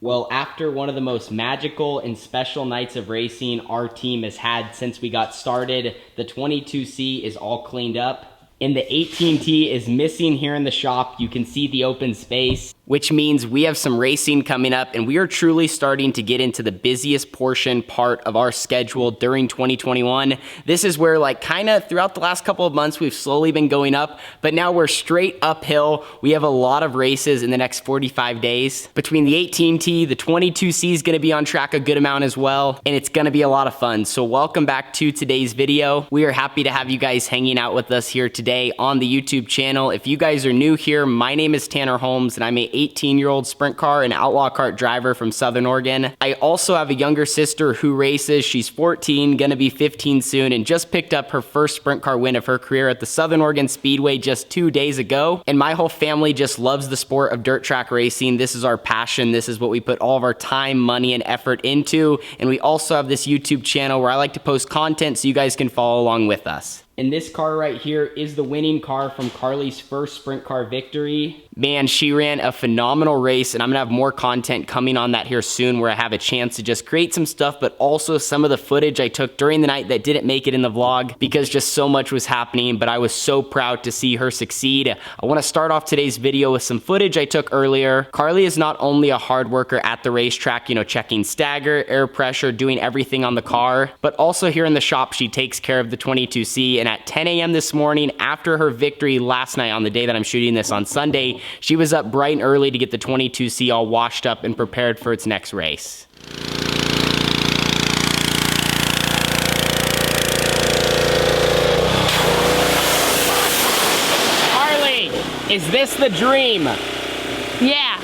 Well, after one of the most magical and special nights of racing our team has had since we got started, the 22C is all cleaned up. And the 18T is missing here in the shop. You can see the open space, which means we have some racing coming up, and we are truly starting to get into the busiest part of our schedule during 2021. This is where, like, kind of throughout the last couple of months, we've slowly been going up, but now we're straight uphill. We have a lot of races in the next 45 days. Between the 18T, the 22C is gonna be on track a good amount as well, and it's gonna be a lot of fun. So welcome back to today's video. We are happy to have you guys hanging out with us here today on the YouTube channel. If you guys are new here, my name is Tanner Holmes, and I'm a 18-year-old sprint car and outlaw kart driver from Southern Oregon. I also have a younger sister who races. She's 14, gonna be 15 soon, and just picked up her first sprint car win of her career at the Southern Oregon Speedway just 2 days ago. And my whole family just loves the sport of dirt track racing. This is our passion. This is what we put all of our time, money, and effort into. And we also have this YouTube channel where I like to post content so you guys can follow along with us. And this car right here is the winning car from Carly's first sprint car victory. Man, she ran a phenomenal race, and I'm gonna have more content coming on that here soon where I have a chance to just create some stuff, but also some of the footage I took during the night that didn't make it in the vlog because just so much was happening, but I was so proud to see her succeed. I wanna start off today's video with some footage I took earlier. Carly is not only a hard worker at the racetrack, you know, checking stagger, air pressure, doing everything on the car, but also here in the shop, she takes care of the 22C. And at 10 a.m. this morning, after her victory last night on the day that I'm shooting this on Sunday, she was up bright and early to get the 22C all washed up and prepared for its next race. Carly, is this the dream? Yeah.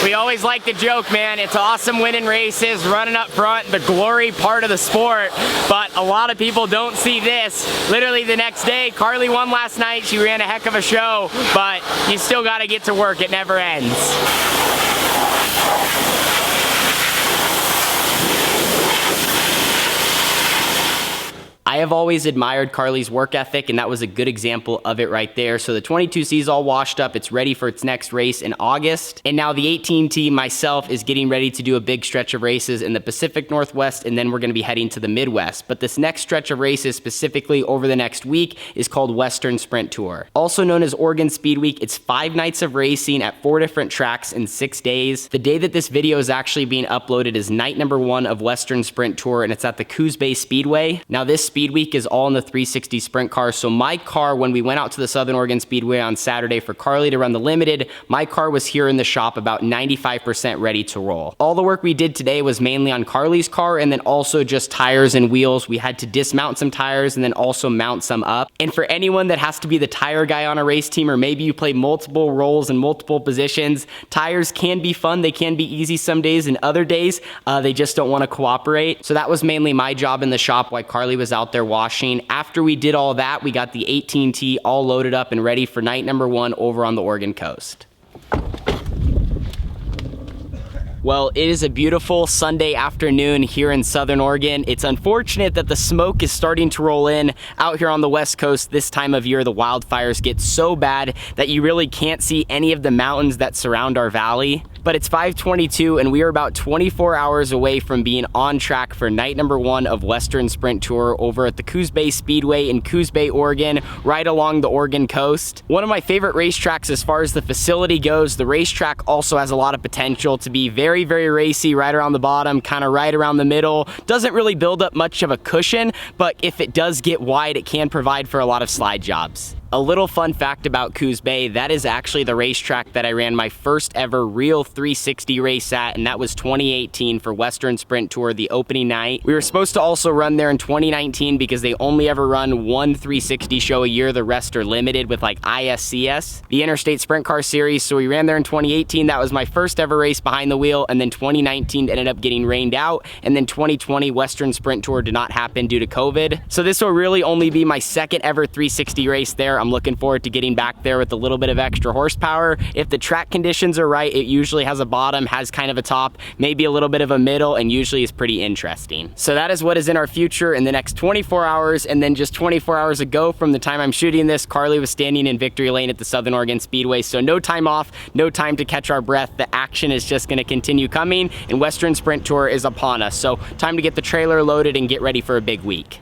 We always like to joke, man, it's awesome winning races, running up front, the glory part of the sport, but a lot of people don't see this. Literally the next day, Carly won last night, she ran a heck of a show, but you still gotta get to work, it never ends. I have always admired Carly's work ethic, and that was a good example of it right there. So the 22C is all washed up. It's ready for its next race in August. And now the 18T, myself, is getting ready to do a big stretch of races in the Pacific Northwest, and then we're gonna be heading to the Midwest. But this next stretch of races, specifically over the next week, is called Western Sprint Tour. Also known as Oregon Speed Week, it's 5 nights of racing at 4 different tracks in 6 days. The day that this video is actually being uploaded is night number 1 of Western Sprint Tour, and it's at the Coos Bay Speedway. Now this Speed Week is all in the 360 sprint car. So my car, when we went out to the Southern Oregon Speedway on Saturday for Carly to run the limited, my car was here in the shop about 95% ready to roll. All the work we did today was mainly on Carly's car, and then also just tires and wheels. We had to dismount some tires and then also mount some up. And for anyone that has to be the tire guy on a race team, or maybe you play multiple roles in multiple positions, tires can be fun. They can be easy some days, and other days they just don't want to cooperate. So that was mainly my job in the shop while Carly was out there washing. After we did all that, we got the 18T all loaded up and ready for night number 1 over on the Oregon coast. Well, it is a beautiful Sunday afternoon here in Southern Oregon. It's unfortunate that the smoke is starting to roll in out here on the West Coast. This time of year, the wildfires get so bad that you really can't see any of the mountains that surround our valley. But it's 5:22 and we are about 24 hours away from being on track for night number 1 of Western Sprint Tour over at the Coos Bay Speedway in Coos Bay, Oregon, right along the Oregon coast. One of my favorite racetracks as far as the facility goes. The racetrack also has a lot of potential to be very, very racy, right around the bottom, kind of right around the middle. Doesn't really build up much of a cushion, but if it does get wide, it can provide for a lot of slide jobs. A little fun fact about Coos Bay, that is actually the racetrack that I ran my first ever real 360 race at, and that was 2018 for Western Sprint Tour, the opening night. We were supposed to also run there in 2019 because they only ever run one 360 show a year. The rest are limited with like ISCS, the Interstate Sprint Car Series. So we ran there in 2018. That was my first ever race behind the wheel, and then 2019 ended up getting rained out, and then 2020 Western Sprint Tour did not happen due to COVID. So this will really only be my second ever 360 race there. I'm looking forward to getting back there with a little bit of extra horsepower. If the track conditions are right, it usually has a bottom, has kind of a top, maybe a little bit of a middle, and usually is pretty interesting. So that is what is in our future in the next 24 hours. And then just 24 hours ago from the time I'm shooting this, Carly was standing in victory lane at the Southern Oregon Speedway. So no time off, no time to catch our breath. The action is just gonna continue coming, and Western Sprint Tour is upon us. So time to get the trailer loaded and get ready for a big week.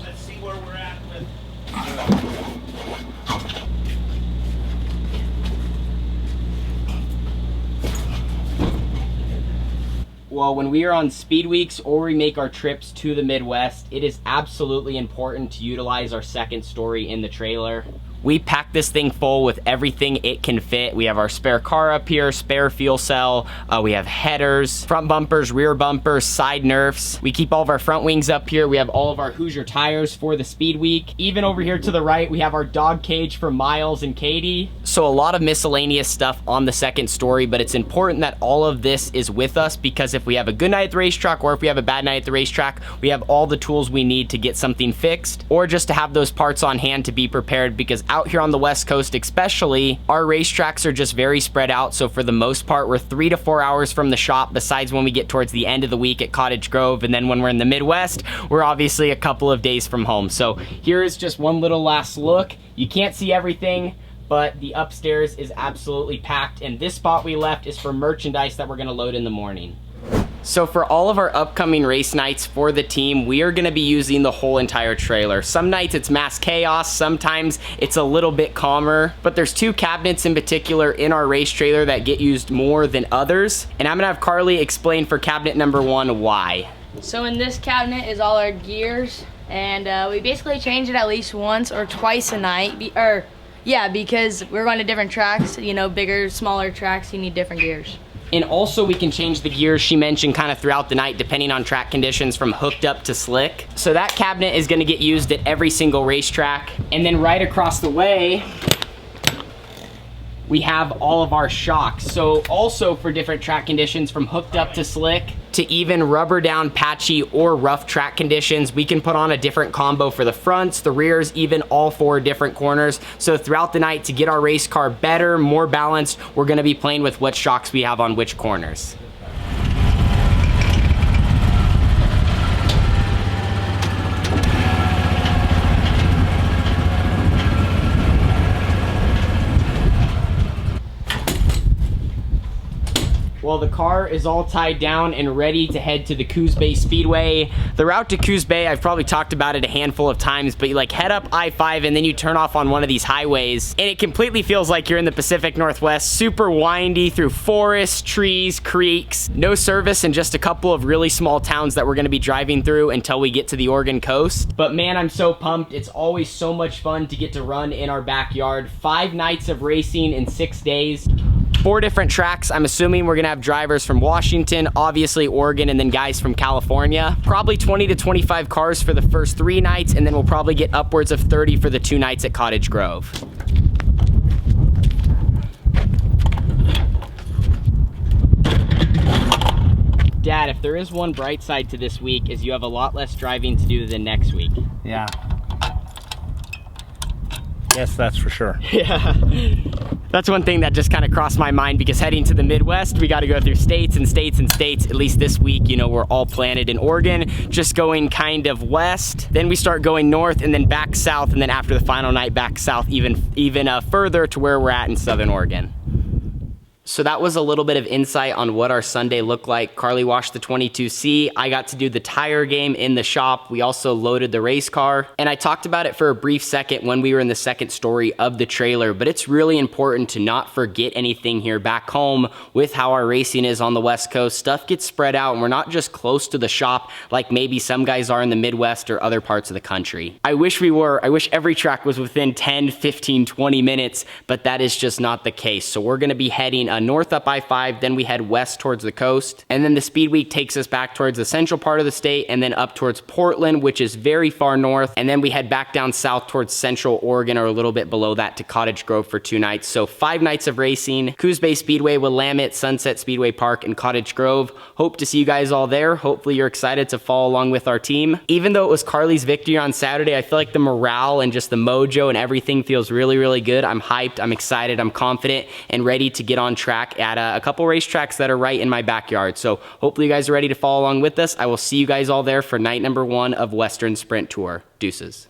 Let's see where we're at with Well, when we are on speed weeks or we make our trips to the Midwest, it is absolutely important to utilize our second story in the trailer. We pack this thing full with everything it can fit. We have our spare car up here, spare fuel cell. We have headers, front bumpers, rear bumpers, side nerfs. We keep all of our front wings up here. We have all of our Hoosier tires for the speed week. Even over here to the right, we have our dog cage for Miles and Katie. So a lot of miscellaneous stuff on the second story, but it's important that all of this is with us, because if we have a good night at the racetrack or if we have a bad night at the racetrack, we have all the tools we need to get something fixed, or just to have those parts on hand to be prepared, because out here on the West Coast especially, our racetracks are just very spread out. So for the most part, we're 3 to 4 hours from the shop, besides when we get towards the end of the week at Cottage Grove. And then when we're in the Midwest, we're obviously a couple of days from home. So here is just one little last look. You can't see everything, but the upstairs is absolutely packed. And this spot we left is for merchandise that we're gonna load in the morning. So for all of our upcoming race nights for the team, we are gonna be using the whole entire trailer. Some nights it's mass chaos, sometimes it's a little bit calmer, but there's 2 cabinets in particular in our race trailer that get used more than others. And I'm gonna have Carly explain for cabinet number 1 why. So in this cabinet is all our gears, and we basically change it at least once or twice a night, because we're going to different tracks, you know, bigger, smaller tracks, you need different gears. And also we can change the gears, she mentioned, kind of throughout the night depending on track conditions, from hooked up to slick. So that cabinet is gonna get used at every single racetrack. And then right across the way, we have all of our shocks. So also for different track conditions, from hooked up to slick to even rubber down, patchy, or rough track conditions, we can put on a different combo for the fronts, the rears, even all 4 different corners. So throughout the night, to get our race car better, more balanced, we're gonna be playing with what shocks we have on which corners. Well, the car is all tied down and ready to head to the Coos Bay Speedway. The route to Coos Bay, I've probably talked about it a handful of times, but you like head up I-5 and then you turn off on one of these highways, and it completely feels like you're in the Pacific Northwest. Super windy through forests, trees, creeks, no service, and just a couple of really small towns that we're gonna be driving through until we get to the Oregon coast. But man, I'm so pumped. It's always so much fun to get to run in our backyard. 5 nights of racing in 6 days. 4 different tracks. I'm assuming we're gonna have drivers from Washington, obviously Oregon, and then guys from California. Probably 20 to 25 cars for the first 3 nights, and then we'll probably get upwards of 30 for the 2 nights at Cottage Grove. Dad, if there is one bright side to this week, is you have a lot less driving to do than next week. Yeah. Yes, that's for sure. Yeah. That's one thing that just kind of crossed my mind, because heading to the Midwest, we got to go through states and states and states. At least this week, you know, we're all planted in Oregon, just going kind of west. Then we start going north and then back south. And then after the final night, back south even further to where we're at in Southern Oregon. So that was a little bit of insight on what our Sunday looked like. Carly washed the 22C. I got to do the tire game in the shop. We also loaded the race car. And I talked about it for a brief second when we were in the second story of the trailer, but it's really important to not forget anything here back home. With how our racing is on the West Coast, stuff gets spread out and we're not just close to the shop like maybe some guys are in the Midwest or other parts of the country. I wish we were. I wish every track was within 10, 15, 20 minutes, but that is just not the case. So we're gonna be heading north up I-5, then we head west towards the coast. And then the speed week takes us back towards the central part of the state and then up towards Portland, which is very far north. And then we head back down south towards central Oregon or a little bit below that to Cottage Grove for 2 nights. So 5 nights of racing. Coos Bay Speedway, Willamette, Sunset Speedway Park, and Cottage Grove. Hope to see you guys all there. Hopefully you're excited to follow along with our team. Even though it was Carly's victory on Saturday, I feel like the morale and just the mojo and everything feels really, really good. I'm hyped, I'm excited, I'm confident, and ready to get on track at a couple racetracks that are right in my backyard. So hopefully you guys are ready to follow along with us. I will see you guys all there for night number 1 of Western Sprint Tour. Deuces.